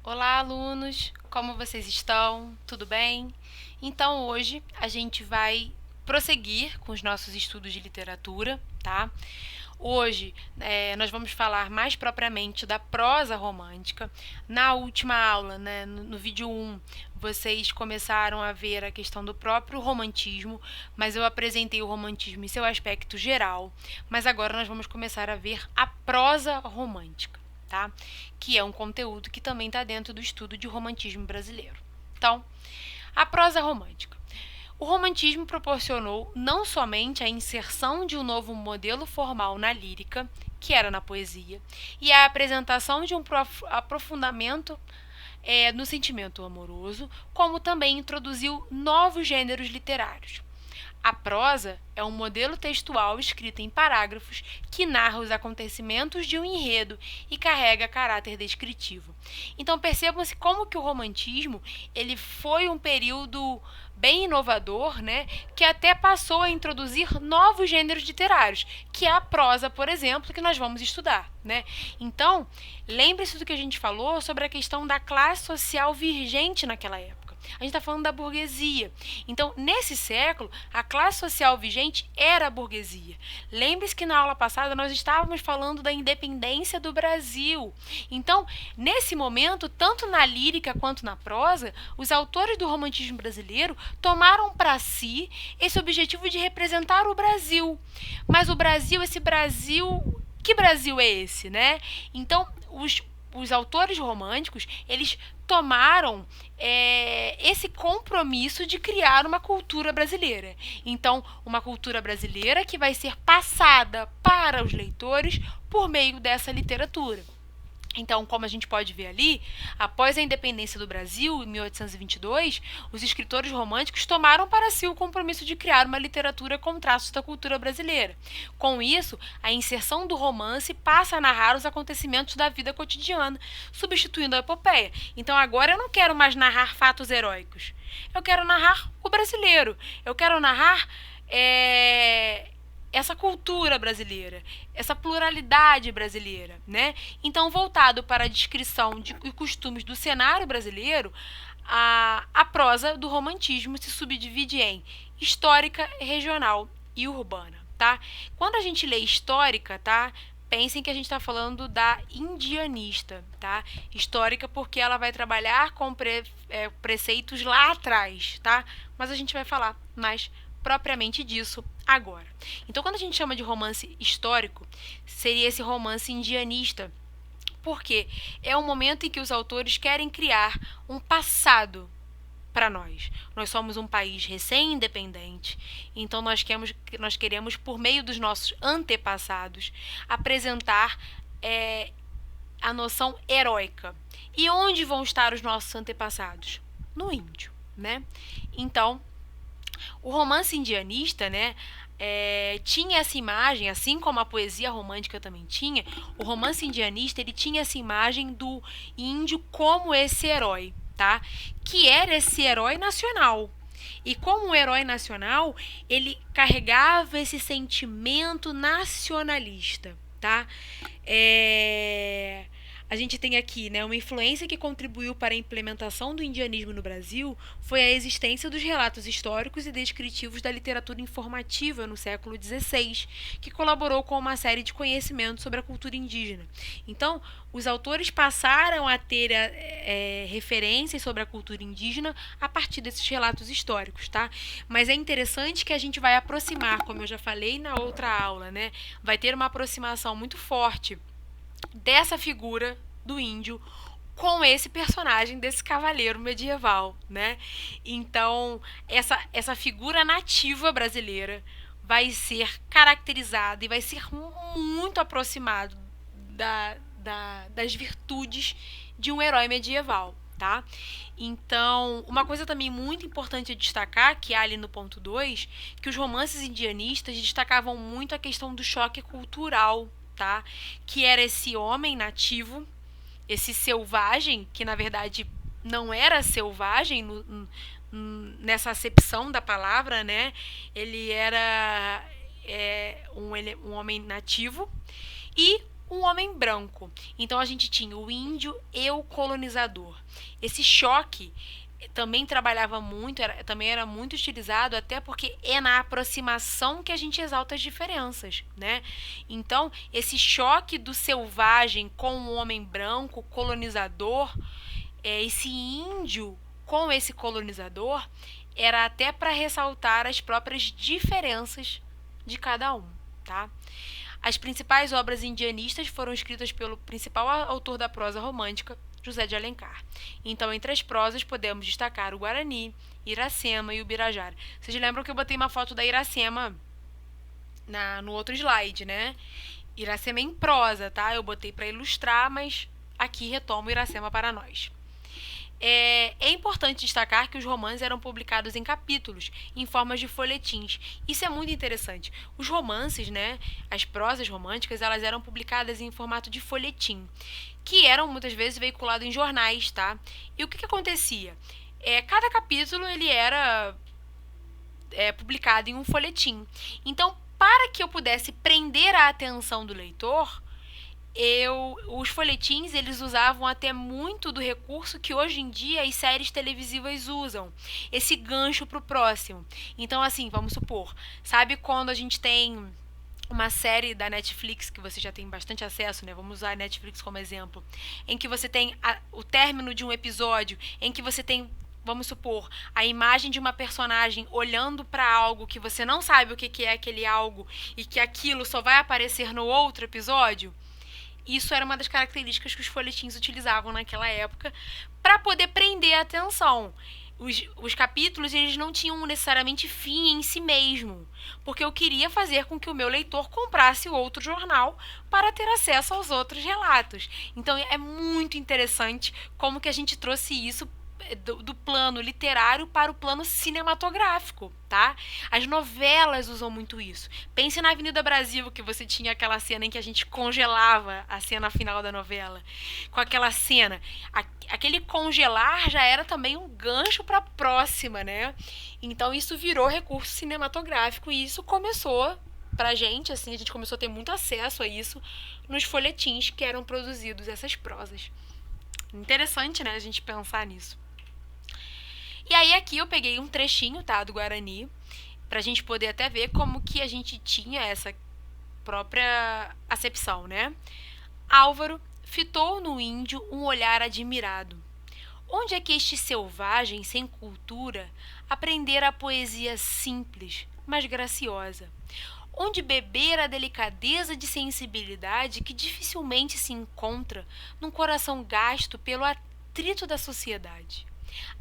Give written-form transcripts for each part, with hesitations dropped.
Olá, alunos! Como vocês estão? Tudo bem? Então, hoje a gente vai prosseguir com os nossos estudos de literatura, tá? Hoje, nós vamos falar mais propriamente da prosa romântica. Na última aula, né, no vídeo 1, vocês começaram a ver a questão do próprio romantismo, mas eu apresentei o romantismo em seu aspecto geral. Mas agora nós vamos começar a ver a prosa romântica, tá? Que é um conteúdo que também está dentro do estudo de romantismo brasileiro. Então, a prosa romântica. O romantismo proporcionou não somente a inserção de um novo modelo formal na lírica, que era na poesia, e a apresentação de um aprofundamento no sentimento amoroso, como também introduziu novos gêneros literários. A prosa é um modelo textual escrito em parágrafos que narra os acontecimentos de um enredo e carrega caráter descritivo. Então percebam-se como que o romantismo ele foi um período bem inovador, né, que até passou a introduzir novos gêneros literários, que é a prosa, por exemplo, que nós vamos estudar, né? Então, lembre-se do que a gente falou sobre a questão da classe social vigente naquela época. A gente está falando da burguesia. Então, nesse século, a classe social vigente era a burguesia. Lembre-se que na aula passada nós estávamos falando da independência do Brasil. Então, nesse momento, tanto na lírica quanto na prosa, os autores do romantismo brasileiro tomaram para si esse objetivo de representar o Brasil. Mas o Brasil, esse Brasil, que Brasil é esse, né? Então, os autores românticos, eles tomaram esse compromisso de criar uma cultura brasileira. Então, uma cultura brasileira que vai ser passada para os leitores por meio dessa literatura. Então, como a gente pode ver ali, após a independência do Brasil, em 1822, os escritores românticos tomaram para si o compromisso de criar uma literatura com traços da cultura brasileira. Com isso, a inserção do romance passa a narrar os acontecimentos da vida cotidiana, substituindo a epopeia. Então, agora eu não quero mais narrar fatos heróicos. Eu quero narrar o brasileiro. Eu quero narrar essa cultura brasileira, essa pluralidade brasileira, né? Então, voltado para a descrição de costumes do cenário brasileiro, a prosa do romantismo se subdivide em histórica, regional e urbana, tá? Quando a gente lê histórica, tá? Pensem que a gente está falando da indianista, tá? Histórica porque ela vai trabalhar com preceitos lá atrás, tá? Mas a gente vai falar mais propriamente disso agora. Então, quando a gente chama de romance histórico, seria esse romance indianista, porque é um momento em que os autores querem criar um passado para nós. Nós somos um país recém-independente, então nós queremos, por meio dos nossos antepassados, apresentar a noção heróica. E onde vão estar os nossos antepassados? No índio, né? Então, o romance indianista, né, tinha essa imagem, assim como a poesia romântica também tinha, o romance indianista ele tinha essa imagem do índio como esse herói, tá? Que era esse herói nacional. E como um herói nacional, ele carregava esse sentimento nacionalista, tá? A gente tem aqui, né, uma influência que contribuiu para a implementação do indianismo no Brasil foi a existência dos relatos históricos e descritivos da literatura informativa no século XVI, que colaborou com uma série de conhecimentos sobre a cultura indígena. Então, os autores passaram a ter referências sobre a cultura indígena a partir desses relatos históricos, tá? Mas é interessante que a gente vai aproximar, como eu já falei na outra aula, né? Vai ter uma aproximação muito forte dessa figura do índio com esse personagem desse cavaleiro medieval, né? Então, essa figura nativa brasileira vai ser caracterizada e vai ser muito aproximado das virtudes de um herói medieval, tá? Então, uma coisa também muito importante a destacar, que há ali no ponto 2, que os romances indianistas destacavam muito a questão do choque cultural, tá? Que era esse homem nativo, esse selvagem, que na verdade não era selvagem nessa acepção da palavra, né? Ele era um homem nativo, e um homem branco. Então a gente tinha o índio e o colonizador. Esse choque também trabalhava muito, também era muito utilizado, até porque é na aproximação que a gente exalta as diferenças, né? Então, esse choque do selvagem com o homem branco, colonizador, esse índio com esse colonizador, era até para ressaltar as próprias diferenças de cada um, tá? As principais obras indianistas foram escritas pelo principal autor da prosa romântica, José de Alencar. Então, entre as prosas, podemos destacar o Guarani, Iracema e o Birajara. Vocês lembram que eu botei uma foto da Iracema no outro slide, né? Iracema em prosa, tá? Eu botei para ilustrar, mas aqui retomo Iracema para nós. É importante destacar que os romances eram publicados em capítulos, em formas de folhetins. Isso é muito interessante. Os romances, né, as prosas românticas, elas eram publicadas em formato de folhetim, que eram muitas vezes veiculados em jornais, tá? E o que acontecia? Cada capítulo ele era publicado em um folhetim. Então, para que eu pudesse prender a atenção do leitor, os folhetins, eles usavam até muito do recurso que hoje em dia as séries televisivas usam, esse gancho para o próximo. Então, assim, vamos supor, sabe quando a gente tem uma série da Netflix, que você já tem bastante acesso, né? Vamos usar a Netflix como exemplo, em que você tem o término de um episódio, em que você tem, vamos supor, a imagem de uma personagem olhando para algo que você não sabe o que é aquele algo e que aquilo só vai aparecer no outro episódio. Isso era uma das características que os folhetins utilizavam naquela época para poder prender a atenção. Os capítulos, eles não tinham necessariamente fim em si mesmo, porque eu queria fazer com que o meu leitor comprasse o outro jornal para ter acesso aos outros relatos. Então é muito interessante como que a gente trouxe isso do plano literário para o plano cinematográfico, tá? As novelas usam muito isso. Pense na Avenida Brasil, que você tinha aquela cena em que a gente congelava a cena final da novela. Com aquela cena, aquele congelar já era também um gancho para a próxima, né? Então isso virou recurso cinematográfico e isso começou pra gente, assim, a gente começou a ter muito acesso a isso nos folhetins que eram produzidos, essas prosas. Interessante, né, a gente pensar nisso. E aí aqui eu peguei um trechinho, tá, do Guarani, pra gente poder até ver como que a gente tinha essa própria acepção, né? Álvaro fitou no índio um olhar admirado. Onde é que este selvagem sem cultura aprendera a poesia simples, mas graciosa? Onde beber a delicadeza de sensibilidade que dificilmente se encontra num coração gasto pelo atrito da sociedade?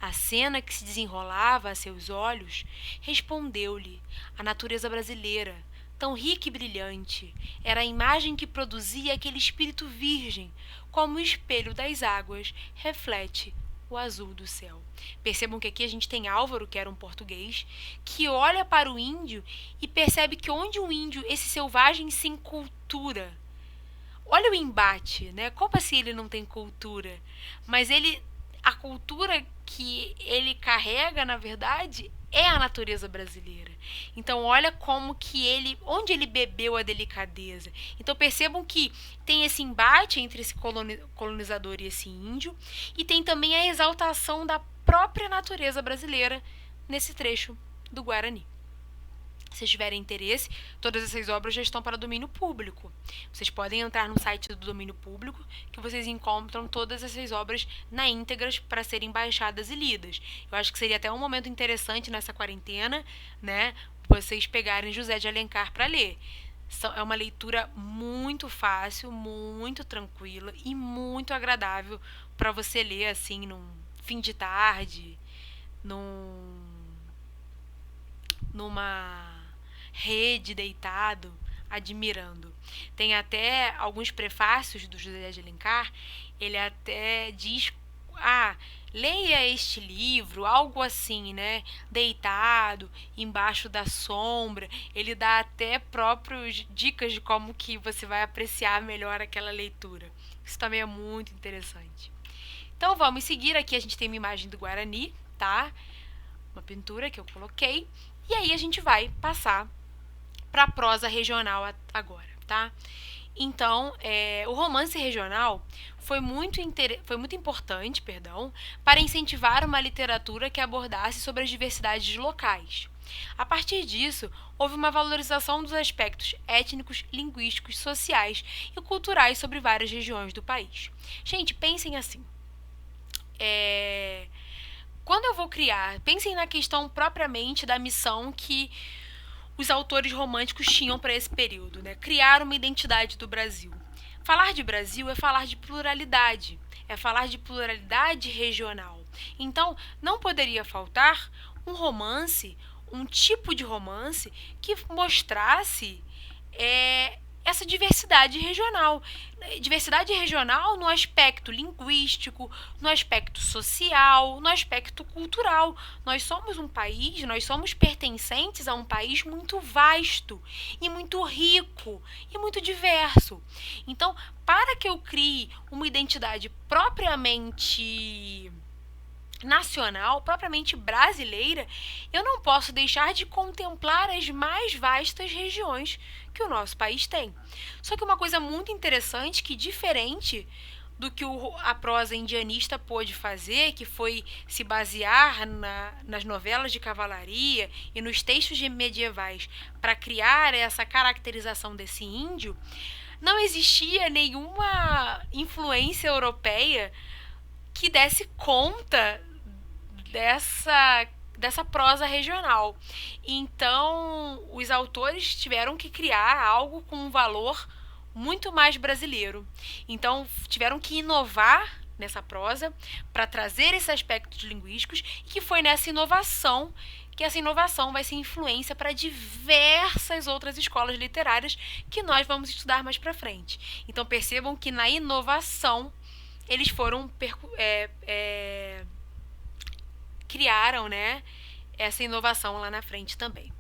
A cena que se desenrolava a seus olhos respondeu-lhe a natureza brasileira, tão rica e brilhante. Era a imagem que produzia aquele espírito virgem, como o espelho das águas reflete o azul do céu. Percebam que aqui a gente tem Álvaro, que era um português, que olha para o índio e percebe que onde o índio, esse selvagem sem cultura, olha o embate, né? Como assim ele não tem cultura? Mas a cultura que ele carrega, na verdade, é a natureza brasileira. Então, olha como que onde ele bebeu a delicadeza. Então, percebam que tem esse embate entre esse colonizador e esse índio, e tem também a exaltação da própria natureza brasileira nesse trecho do Guarani. Se tiverem interesse, todas essas obras já estão para domínio público. Vocês podem entrar no site do domínio público, que vocês encontram todas essas obras na íntegra para serem baixadas e lidas. Eu acho que seria até um momento interessante nessa quarentena, né, vocês pegarem José de Alencar para ler. É uma leitura muito fácil, muito tranquila e muito agradável para você ler assim num fim de tarde, numa rede, deitado, admirando. Tem até alguns prefácios do José de Alencar, ele até diz, leia este livro, algo assim, né? Deitado, embaixo da sombra. Ele dá até próprias dicas de como que você vai apreciar melhor aquela leitura. Isso também é muito interessante. Então vamos seguir, aqui a gente tem uma imagem do Guarani, tá? Uma pintura que eu coloquei. E aí a gente vai passar para a prosa regional agora, tá? Então, o romance regional foi muito importante, para incentivar uma literatura que abordasse sobre as diversidades locais. A partir disso, houve uma valorização dos aspectos étnicos, linguísticos, sociais e culturais sobre várias regiões do país. Gente, pensem assim. Quando eu vou criar, pensem na questão propriamente da missão que os autores românticos tinham para esse período, né? Criar uma identidade do Brasil. Falar de Brasil é falar de pluralidade, é falar de pluralidade regional. Então, não poderia faltar um romance, um tipo de romance que mostrasse essa diversidade regional. Diversidade regional no aspecto linguístico, no aspecto social, no aspecto cultural. Nós somos um país, nós somos pertencentes a um país muito vasto e muito rico e muito diverso. Então, para que eu crie uma identidade propriamente nacional, propriamente brasileira, eu não posso deixar de contemplar as mais vastas regiões que o nosso país tem. Só que uma coisa muito interessante, que diferente do que a prosa indianista pôde fazer, que foi se basear nas novelas de cavalaria e nos textos medievais para criar essa caracterização desse índio, não existia nenhuma influência europeia que desse conta dessa prosa regional. Então, os autores tiveram que criar algo com um valor muito mais brasileiro. Então, tiveram que inovar nessa prosa para trazer esses aspectos linguísticos, e que foi nessa inovação que essa inovação vai ser influência para diversas outras escolas literárias que nós vamos estudar mais para frente. Então, percebam que na inovação eles foram criaram, né, essa inovação lá na frente também.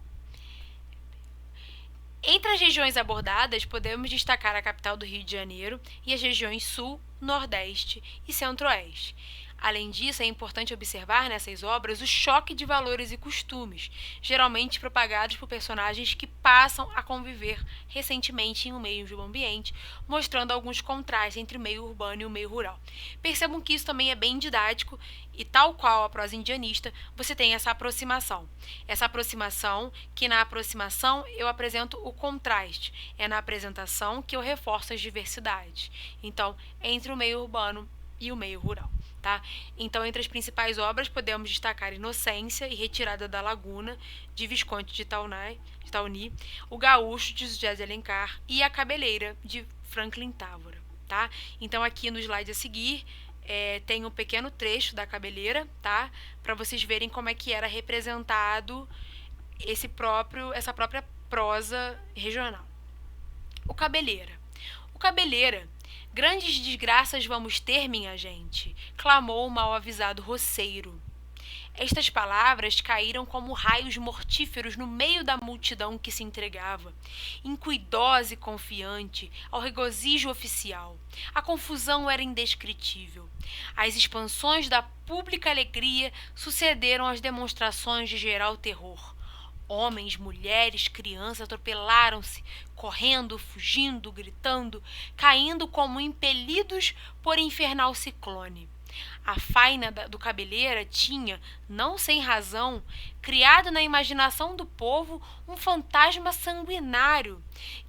Entre as regiões abordadas, podemos destacar a capital do Rio de Janeiro e as regiões Sul, Nordeste e Centro-Oeste. Além disso, é importante observar nessas obras o choque de valores e costumes, geralmente propagados por personagens que passam a conviver recentemente em um mesmo ambiente, mostrando alguns contrastes entre o meio urbano e o meio rural. Percebam que isso também é bem didático e, tal qual a prosa indianista, você tem essa aproximação. Essa aproximação, que na aproximação eu apresento o contraste, é na apresentação que eu reforço as diversidades. Então, entre o meio urbano e o meio rural. Tá? Então, entre as principais obras, podemos destacar Inocência e Retirada da Laguna, de Visconde de Tawny, O Gaúcho, de José de Alencar, e A Cabeleira, de Franklin Távora. Tá? Então, aqui no slide a seguir, tem um pequeno trecho da Cabeleira, tá? Para vocês verem como é que era representado essa própria prosa regional. O Cabeleira. O Cabeleira: grandes desgraças vamos ter, minha gente, clamou o mal-avisado roceiro. Estas palavras caíram como raios mortíferos no meio da multidão que se entregava, incuidosa e confiante, ao regozijo oficial. A confusão era indescritível. As expansões da pública alegria sucederam às demonstrações de geral terror. Homens, mulheres, crianças atropelaram-se, correndo, fugindo, gritando, caindo como impelidos por infernal ciclone. A faina do Cabeleira tinha, não sem razão, criado na imaginação do povo um fantasma sanguinário,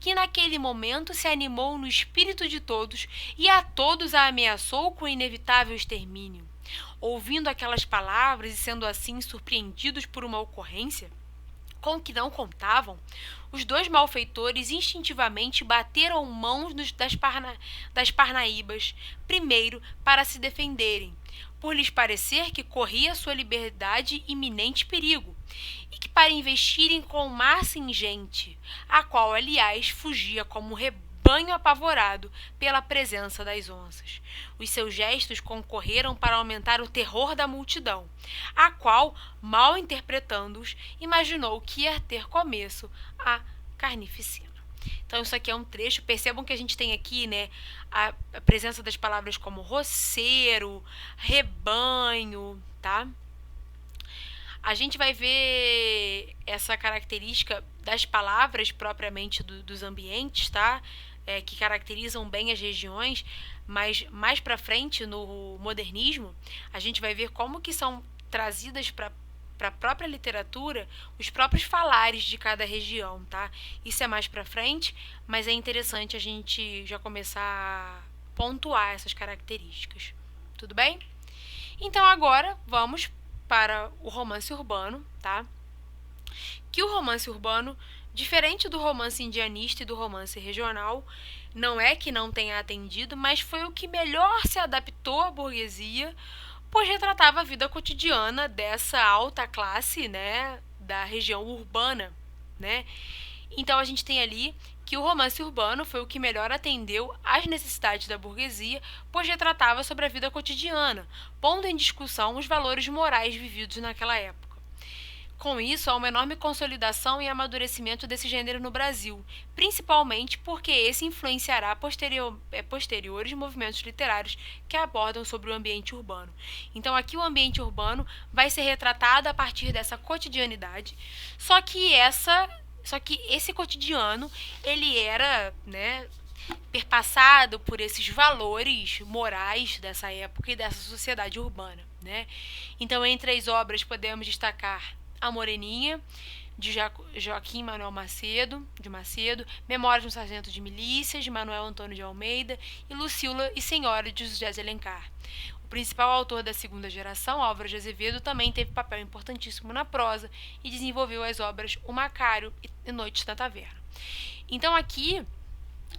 que naquele momento se animou no espírito de todos e a todos a ameaçou com inevitável extermínio. Ouvindo aquelas palavras e sendo assim surpreendidos por uma ocorrência com que não contavam, os dois malfeitores instintivamente bateram mãos das Parnaíbas, primeiro para se defenderem, por lhes parecer que corria sua liberdade iminente perigo, e que para investirem com massa ingente, a qual, aliás, fugia como rebanho apavorado pela presença das onças. Os seus gestos concorreram para aumentar o terror da multidão, a qual, mal interpretando-os, imaginou que ia ter começo a carnificina. Então, isso aqui é um trecho. Percebam que a gente tem aqui, né, a presença das palavras como roceiro, rebanho, tá? A gente vai ver essa característica das palavras propriamente dos ambientes, tá? que caracterizam bem as regiões, mas mais para frente, no modernismo, a gente vai ver como que são trazidas para a própria literatura os próprios falares de cada região, tá? Isso é mais para frente, mas é interessante a gente já começar a pontuar essas características. Tudo bem? Então agora vamos para o romance urbano, tá? Que o romance urbano, diferente do romance indianista e do romance regional, não é que não tenha atendido, mas foi o que melhor se adaptou à burguesia, pois retratava a vida cotidiana dessa alta classe, né, da região urbana, né? Então a gente tem ali que o romance urbano foi o que melhor atendeu às necessidades da burguesia, pois retratava sobre a vida cotidiana, pondo em discussão os valores morais vividos naquela época. Com isso, há uma enorme consolidação e amadurecimento desse gênero no Brasil, principalmente porque esse influenciará posteriores movimentos literários que abordam sobre o ambiente urbano. Então, aqui o ambiente urbano vai ser retratado a partir dessa cotidianidade, só que esse cotidiano ele era, né, perpassado por esses valores morais dessa época e dessa sociedade urbana, né? Então, entre as obras podemos destacar A Moreninha, de Joaquim Manuel Macedo, Memórias de um Sargento de Milícias, de Manuel Antônio de Almeida, e Lucília e Senhora, de José de Alencar. O principal autor da segunda geração, Álvaro de Azevedo, também teve papel importantíssimo na prosa e desenvolveu as obras O Macário e Noites na Taverna. Então aqui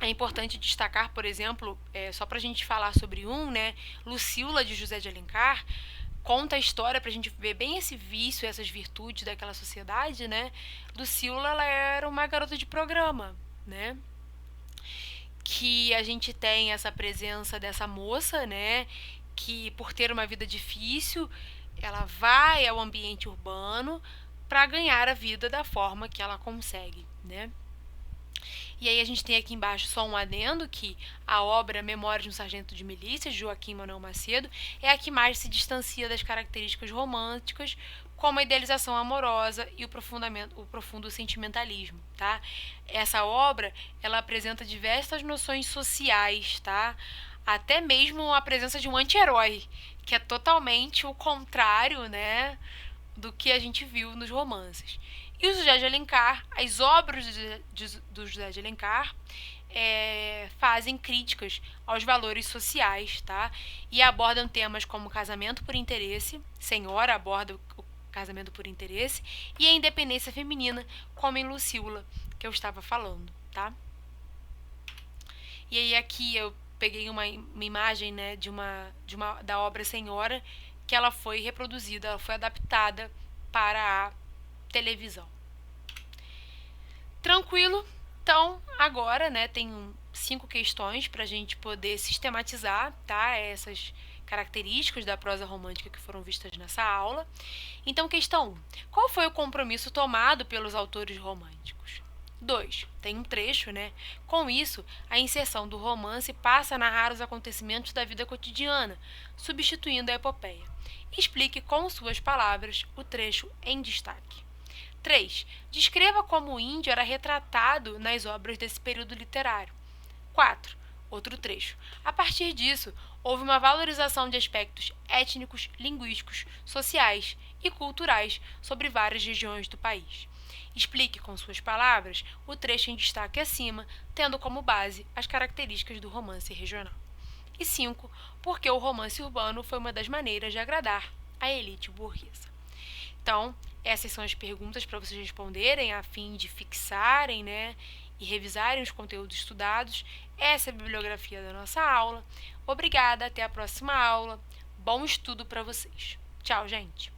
é importante destacar, por exemplo, só para a gente falar sobre né, Lucília, de José de Alencar, conta a história para a gente ver bem esse vício, essas virtudes daquela sociedade, né? Lucília, ela era uma garota de programa, né? Que a gente tem essa presença dessa moça, né? Que por ter uma vida difícil, ela vai ao ambiente urbano para ganhar a vida da forma que ela consegue, né? E aí a gente tem aqui embaixo só um adendo que a obra Memórias de um Sargento de Milícias, de Joaquim Manuel Macedo, é a que mais se distancia das características românticas, como a idealização amorosa e o profundo sentimentalismo, tá? Essa obra, ela apresenta diversas noções sociais, tá? Até mesmo a presença de um anti-herói, que é totalmente o contrário, né, do que a gente viu nos romances. E o José de Alencar, as obras do José de Alencar fazem críticas aos valores sociais, tá? E abordam temas como casamento por interesse, Senhora aborda o casamento por interesse, e a independência feminina, como em Lucília, que eu estava falando, tá? E aí aqui eu peguei uma imagem, né, da obra Senhora, que ela foi reproduzida, ela foi adaptada para a televisão. Tranquilo? Então, agora, né, tem 5 questões para a gente poder sistematizar, tá, essas características da prosa romântica que foram vistas nessa aula. Então, questão 1. Qual foi o compromisso tomado pelos autores românticos? 2. Tem um trecho, né? Com isso, a inserção do romance passa a narrar os acontecimentos da vida cotidiana, substituindo a epopeia. Explique com suas palavras o trecho em destaque. 3. Descreva como o índio era retratado nas obras desse período literário. 4. Outro trecho. A partir disso, houve uma valorização de aspectos étnicos, linguísticos, sociais e culturais sobre várias regiões do país. Explique com suas palavras o trecho em destaque acima, tendo como base as características do romance regional. E 5. Porque o romance urbano foi uma das maneiras de agradar a elite burguesa. Então, essas são as perguntas para vocês responderem a fim de fixarem, né, e revisarem os conteúdos estudados. Essa é a bibliografia da nossa aula. Obrigada, até a próxima aula. Bom estudo para vocês. Tchau, gente!